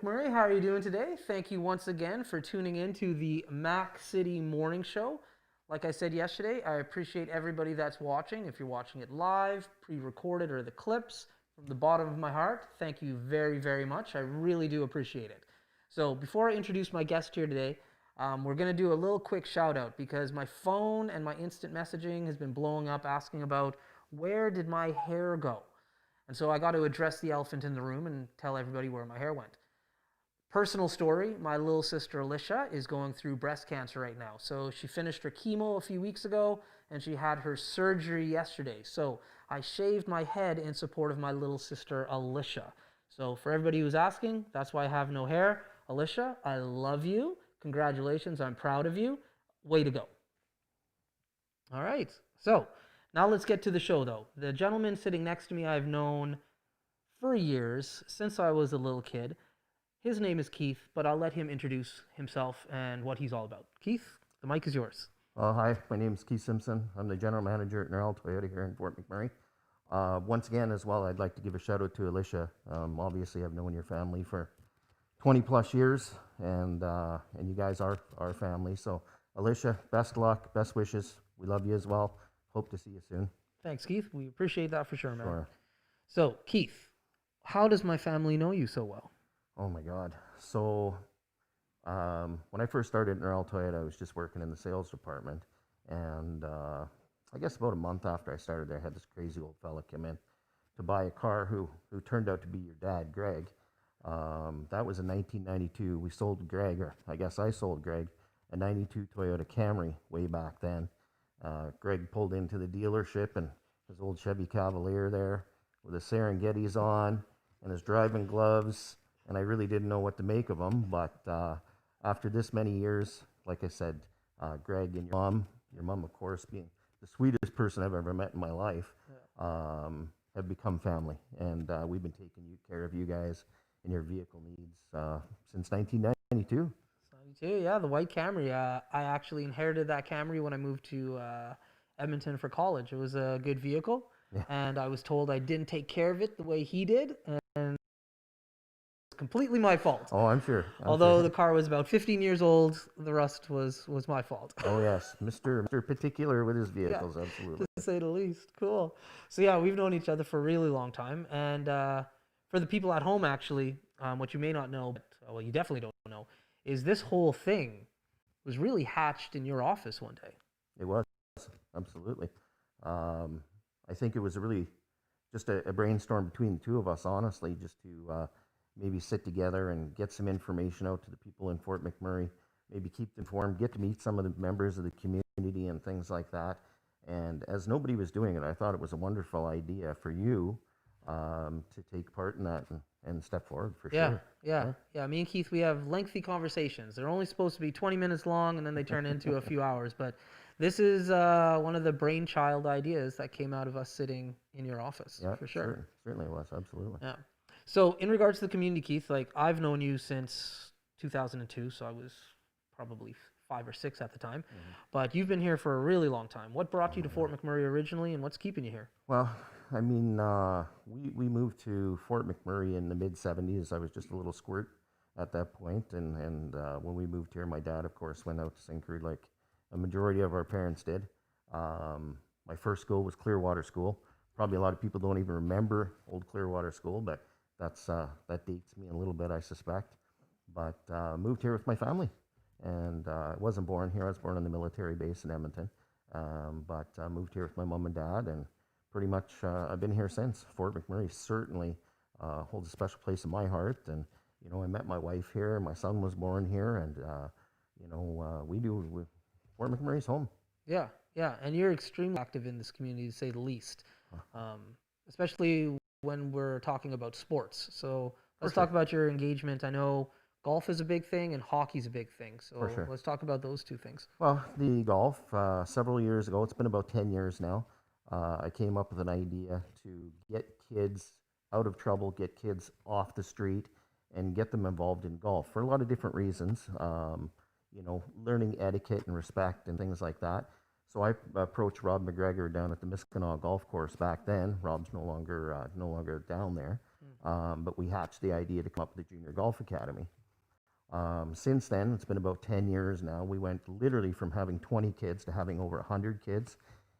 McMurray. How are you doing today? Thank you once again for tuning in to the Mac City Morning Show. Like I said yesterday, I appreciate everybody that's watching. If you're watching it live, pre-recorded, or the clips, from the bottom of my heart, thank you very, very much. I really do appreciate it. So before I introduce my guest here today, we're going to do a little quick shout out because my phone and my instant messaging has been blowing up asking about where did my hair go? And so I got to address the elephant in the room and tell everybody where my hair went. Personal story, my little sister Alicia is going through breast cancer right now. So she finished her chemo a few weeks ago and she had her surgery yesterday. So I shaved my head in support of my little sister Alicia. So for everybody who's asking, that's why I have no hair. Alicia, I love you. Congratulations, I'm proud of you. Way to go. All right, so now let's get to the show though. The gentleman sitting next to me I've known for years, since I was a little kid. His name is Keith, but I'll let him introduce himself and what he's all about. Keith, the mic is yours. Hi, my name is Keith Simpson. I'm the general manager at Noral Toyota here in Fort McMurray. Once again, as well, I'd like to give a shout out to Alicia. Obviously, I've known your family for 20 plus years, and you guys are our family. So, Alicia, best luck, best wishes. We love you as well. Hope to see you soon. Thanks, Keith. We appreciate that for sure, man. Sure. So, Keith, how does my family know you so well? Oh my God. So when I first started in Noral Toyota, I was just working in the sales department. And I guess about a month after I started there, I had this crazy old fella come in to buy a car who turned out to be your dad, Greg. That was in 1992. We sold Greg, or I guess I sold Greg, a 92 Toyota Camry way back then. Greg pulled into the dealership and his old Chevy Cavalier there with his Serengetis on and his driving gloves. And I really didn't know what to make of them, but after this many years, like I said, Greg and your mom, of course, being the sweetest person I've ever met in my life, have become family. And we've been taking care of you guys and your vehicle needs since 1992. 92, yeah, the white Camry. I actually inherited that Camry when I moved to Edmonton for college. It was a good vehicle, and I was told I didn't take care of it the way he did, and completely my fault. Oh, I'm sure. Although the car was about 15 years old, the rest was my fault. Oh yes, Mr. Particular with his vehicles, absolutely. To say the least. Cool. So yeah, we've known each other for a really long time, and for the people at home, actually, what you may not know, but well, you definitely don't know, is this whole thing was really hatched in your office one day. It was, absolutely. I think it was really just a brainstorm between the two of us, honestly, just to maybe sit together and get some information out to the people in Fort McMurray, maybe keep them informed, get to meet some of the members of the community and things like that. And as nobody was doing it, I thought it was a wonderful idea for you to take part in that and step forward for sure. Yeah. Me and Keith, we have lengthy conversations. They're only supposed to be 20 minutes long, and then they turn into a few hours. But this is one of the brainchild ideas that came out of us sitting in your office, for sure. Certainly was, absolutely. Yeah. So in regards to the community, Keith, like I've known you since 2002, so I was probably 5 or 6 at the time. Mm-hmm. But you've been here for a really long time. What brought you to Fort McMurray originally, and what's keeping you here? Well, I mean, we moved to Fort McMurray in the mid-'70s. I was just a little squirt at that point, and when we moved here, my dad, of course, went out to Syncrude like a majority of our parents did. My first school was Clearwater School. Probably a lot of people don't even remember old Clearwater School, but that dates me a little bit, I suspect. But moved here with my family, and I wasn't born here. I was born on the military base in Edmonton, but moved here with my mom and dad, and pretty much I've been here since. Fort McMurray certainly holds a special place in my heart, and you know, I met my wife here. My son was born here, and you know, Fort McMurray's home. Yeah, and you're extremely active in this community, to say the least, especially when we're talking about sports. So let's talk about your engagement. I know golf is a big thing and hockey's a big thing. So let's talk about those two things. Well, the golf, several years ago, it's been about 10 years now, I came up with an idea to get kids out of trouble, get kids off the street, and get them involved in golf for a lot of different reasons. You know, learning etiquette and respect and things like that. So I approached Rob McGregor down at the Miskinaw Golf Course back then. Rob's no longer down there. But we hatched the idea to come up with the Junior Golf Academy. Since then, it's been about 10 years now. We went literally from having 20 kids to having over 100 kids,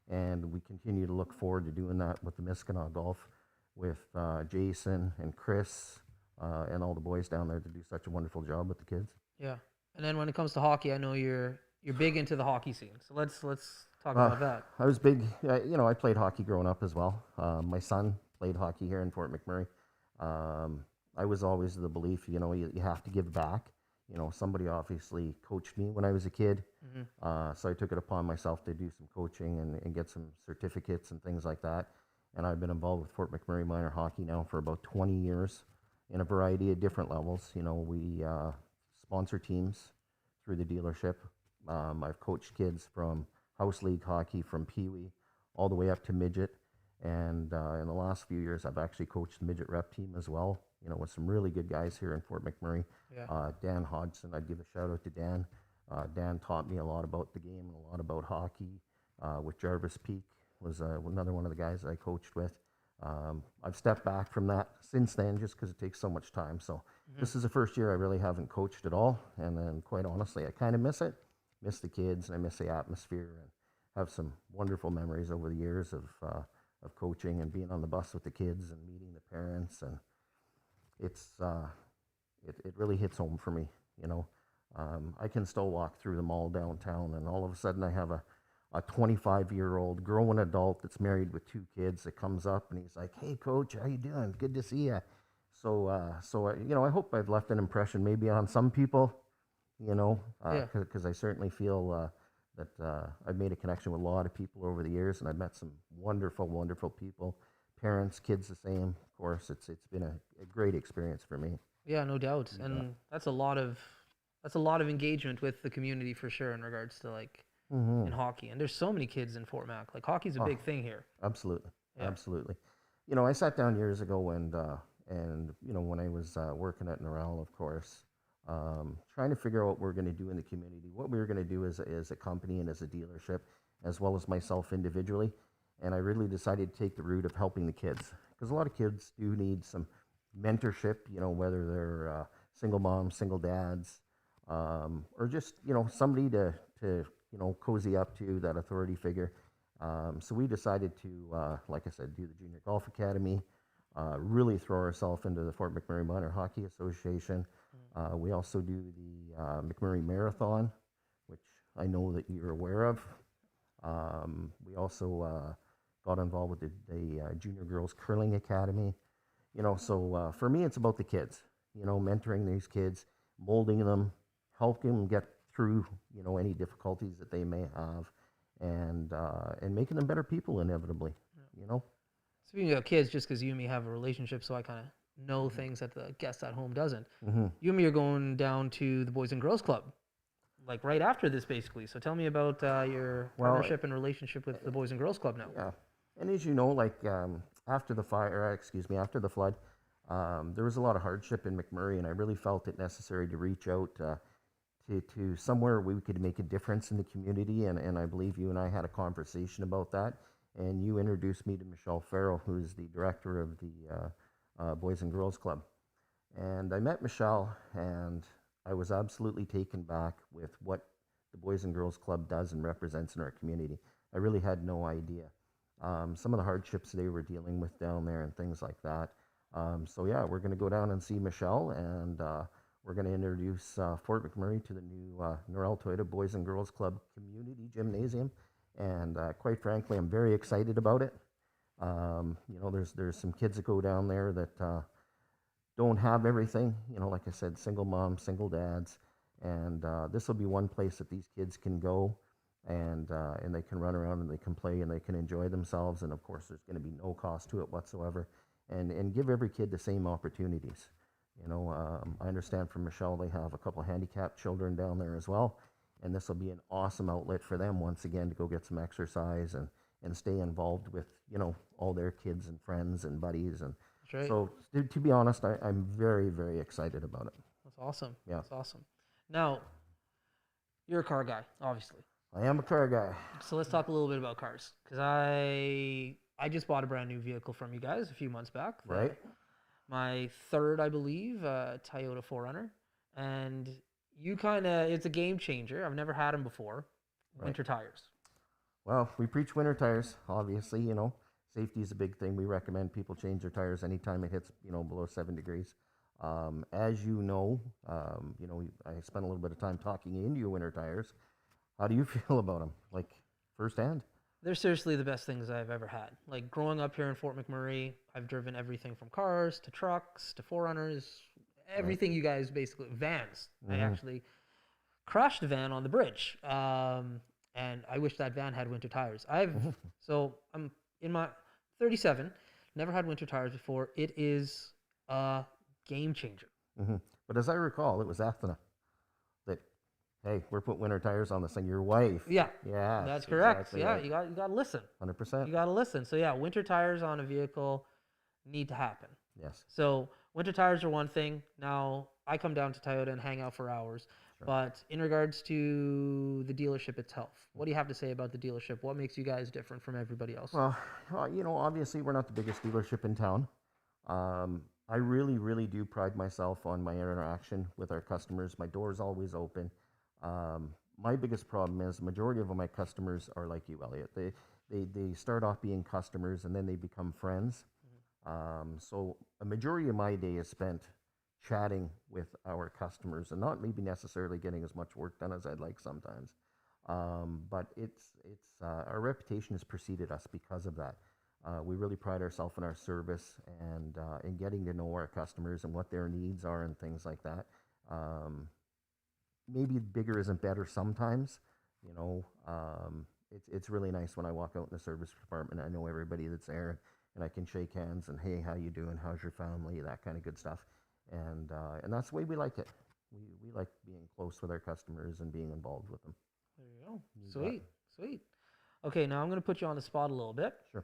and we continue to look forward to doing that with the Miskinaw Golf, with Jason and Chris and all the boys down there to do such a wonderful job with the kids. Yeah. And then when it comes to hockey, I know you're big into the hockey scene. So let's talk about that. I was big, I played hockey growing up as well. My son played hockey here in Fort McMurray. I was always of the belief, you have to give back. Somebody obviously coached me when I was a kid. So I took it upon myself to do some coaching and get some certificates and things like that. And I've been involved with Fort McMurray minor hockey now for about 20 years in a variety of different levels. We sponsor teams through the dealership. I've coached kids from house league hockey, from Pee-wee, all the way up to midget. And in the last few years, I've actually coached the midget rep team as well, with some really good guys here in Fort McMurray. Yeah. Dan Hodgson, I'd give a shout out to Dan. Dan taught me a lot about the game and a lot about hockey. With Jarvis Peak was another one of the guys I coached with. I've stepped back from that since then just because it takes so much time. So this is the first year I really haven't coached at all. And then quite honestly, I kind of miss it. Miss the kids and I miss the atmosphere, and have some wonderful memories over the years of coaching and being on the bus with the kids and meeting the parents. And it's it really hits home for me. I can still walk through the mall downtown and all of a sudden I have a 25-year-old grown adult that's married with 2 kids that comes up and he's like, "Hey coach, how you doing? Good to see you." So I hope I've left an impression maybe on some people, because I certainly feel that I've made a connection with a lot of people over the years, and I've met some wonderful, wonderful people, parents, kids the same. Of course, it's been a great experience for me. Yeah, no doubt. And that's a lot of engagement with the community for sure in regards to in hockey. And there's so many kids in Fort Mac. Like hockey's a big thing here. Absolutely. Yeah. Absolutely. I sat down years ago and when I was working at Noral, of course, trying to figure out what we're going to do in the community, what we were going to do as a company and as a dealership, as well as myself individually. And I really decided to take the route of helping the kids, because a lot of kids do need some mentorship, whether they're single moms, single dads, or just, somebody to cozy up to, that authority figure. So we decided to, like I said, do the Junior Golf Academy, really throw ourselves into the Fort McMurray Minor Hockey Association. We also do the McMurray Marathon, which I know that you're aware of. We also got involved with the Junior Girls Curling Academy. So for me, it's about the kids, mentoring these kids, molding them, helping them get through, any difficulties that they may have, and making them better people inevitably, Speaking of kids, just because you and me have a relationship, so I kind of know things that the guest at home doesn't. You and me are going down to the Boys and Girls Club, like right after this, basically. So tell me about your partnership and relationship with the Boys and Girls Club now. Yeah, and as you know, after the after the flood, there was a lot of hardship in McMurray, and I really felt it necessary to reach out to somewhere we could make a difference in the community, and I believe you and I had a conversation about that, and you introduced me to Michelle Farrell, who's the director of the Boys and Girls Club. And I met Michelle, and I was absolutely taken back with what the Boys and Girls Club does and represents in our community. I really had no idea. Some of the hardships they were dealing with down there and things like that. So yeah, we're going to go down and see Michelle, and we're going to introduce Fort McMurray to the new Noral Toyota Boys and Girls Club Community Gymnasium. And quite frankly, I'm very excited about it. There's some kids that go down there that don't have everything. Like I said, single moms, single dads, and this will be one place that these kids can go, and they can run around and they can play and they can enjoy themselves. And of course, there's going to be no cost to it whatsoever, and give every kid the same opportunities. I understand from Michelle they have a couple of handicapped children down there as well, and this will be an awesome outlet for them once again to go get some exercise and stay involved with all their kids and friends and buddies. And right. So to be honest, I'm very, very excited about it. That's awesome. Yeah. That's awesome. Now, you're a car guy, obviously. I am a car guy. So let's talk a little bit about cars, because I just bought a brand new vehicle from you guys a few months back. Right. My third, I believe, Toyota 4Runner. And it's a game changer. I've never had them before. Right. Winter tires. Well, we preach winter tires, obviously, Safety is a big thing. We recommend people change their tires anytime it hits, below 7 degrees. As I spent a little bit of time talking into your winter tires. How do you feel about them? Like firsthand? They're seriously the best things I've ever had. Like growing up here in Fort McMurray, I've driven everything from cars to trucks to 4Runners, Right. everything you guys basically, vans. I Mm-hmm. actually crashed a van on the bridge. And I wish that van had winter tires. I'm in my 37, never had winter tires before. It is a game changer. Mm-hmm. But as I recall, it was Athena that, hey, we're putting winter tires on this thing. Your wife. Yeah, Yes, that's correct. exactly Yeah, right. you got to listen. 100%. You got to listen. So yeah, winter tires on a vehicle need to happen. Yes. So winter tires are one thing. Now I come down to Toyota and hang out for hours. Sure. But in regards to the dealership itself, what do you have to say about the dealership? What makes you guys different from everybody else? Well, obviously we're not the biggest dealership in town. I really, really do pride myself on my interaction with our customers. My door is always open. My biggest problem is the majority of my customers are like you, Elliot. They start off being customers and then they become friends. So a majority of my day is spent chatting with our customers and not maybe necessarily getting as much work done as I'd like sometimes. But our reputation has preceded us because of that. We really pride ourselves in our service and in getting to know our customers and what their needs are and things like that. Maybe bigger isn't better sometimes. It's really nice when I walk out in the service department. I know everybody that's there, and I can shake hands and hey, how you doing? How's your family? That kind of good stuff. And that's the way we like it. We like being close with our customers and being involved with them. There you go. You got Sweet, sweet. Okay, now I'm going to put you on the spot a little bit. Sure.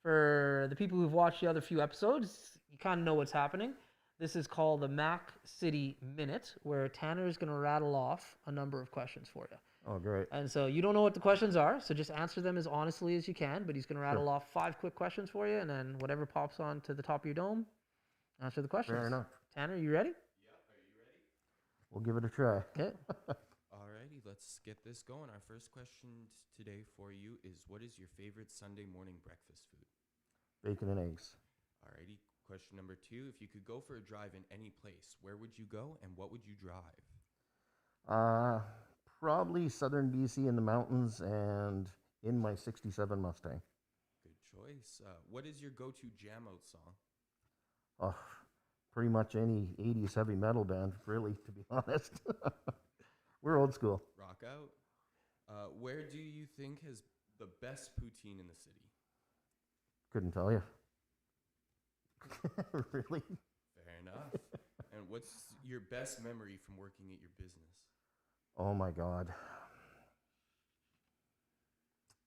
For the people who've watched the other few episodes, you kind of know what's happening. This is called the Mac City Minute, where Tanner is going to rattle off a number of questions for you. Oh, great. And so you don't know what the questions are, so just answer them as honestly as you can. But he's going to rattle off 5 quick questions for you, and then whatever pops on to the top of your dome, answer the questions. Fair enough. Tanner, you ready? We'll give it a try. Okay. Alrighty, let's get this going. Our first question today for you is, what is your favorite Sunday morning breakfast food? Bacon and eggs. Alrighty, question number 2. If you could go for a drive in any place, where would you go and what would you drive? Probably southern BC in the mountains and in my 67 Mustang. Good choice. What is your go-to jam out song? Oh, pretty much any 80s heavy metal band, really, to be honest. We're old school. Rock out. Where do you think has the best poutine in the city? Couldn't tell you. Really? Fair enough. And what's your best memory from working at your business? Oh my God.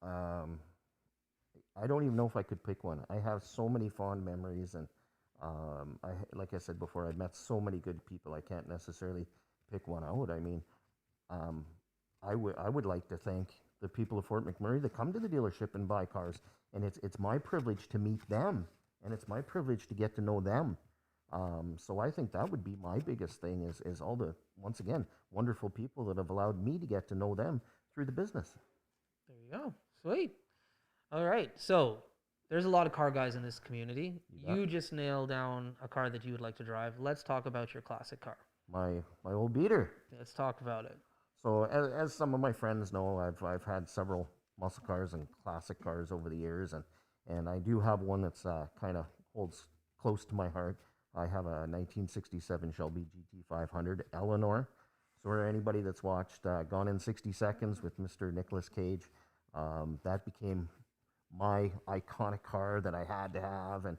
I don't even know if I could pick one. I have so many fond memories, and like I said before, I've met so many good people. I can't necessarily pick one out. I mean, I would like to thank the people of Fort McMurray that come to the dealership and buy cars, and it's my privilege to meet them, and it's my privilege to get to know them. So I think that would be my biggest thing is all the, once again, wonderful people that have allowed me to get to know them through the business. There you go. Sweet. All right. So there's a lot of car guys in this community. You just nailed down a car that you would like to drive. Let's talk about your classic car. My old beater. Let's talk about it. So as some of my friends know, I've had several muscle cars and classic cars over the years, and I do have one that's kind of holds close to my heart. I have a 1967 Shelby GT500 Eleanor. So for anybody that's watched Gone in 60 Seconds with Mr. Nicolas Cage, that became my iconic car that I had to have. And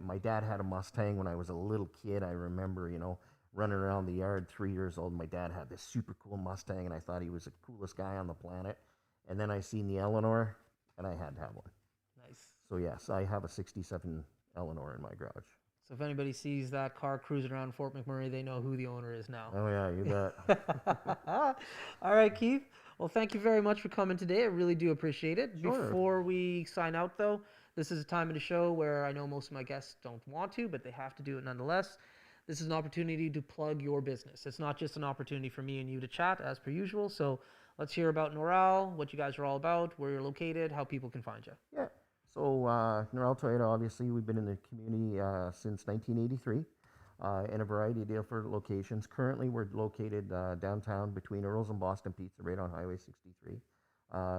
my dad had a Mustang when I was a little kid. I remember running around the yard, 3 years old. My dad had this super cool Mustang, and I thought he was the coolest guy on the planet. And then I seen the Eleanor, and I had to have one. Nice. So yes, I have a 67 Eleanor in my garage. So if anybody sees that car cruising around Fort McMurray, they know who the owner is now. Oh yeah, you bet. All right, Keith. Well, thank you very much for coming today. I really do appreciate it. Sure. Before we sign out, though, This is a time in the show where I know most of my guests don't want to, but they have to do it nonetheless. This is an opportunity to plug your business. It's not just an opportunity for me and you to chat as per usual. So let's hear about Noral, what you guys are all about, where you're located, how people can find you. Yeah. So Noral Toyota, obviously, we've been in the community since 1983 in a variety of different locations. Currently, we're located downtown between Earls and Boston Pizza, right on Highway 63.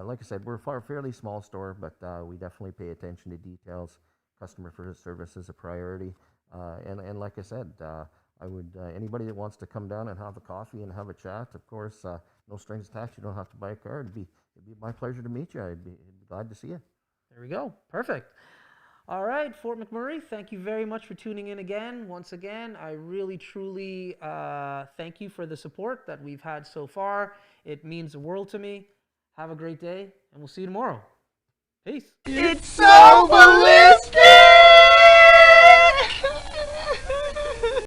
Like I said, we're a fairly small store, but we definitely pay attention to details. Customer service is a priority. And like I said, I would anybody that wants to come down and have a coffee and have a chat, of course, no strings attached. You don't have to buy a card. It'd be my pleasure to meet you. I'd be glad to see you. There we go. Perfect. All right, Fort McMurray, thank you very much for tuning in again. Once again, I really, truly thank you for the support that we've had so far. It means the world to me. Have a great day, and we'll see you tomorrow. Peace. It's so ballistic!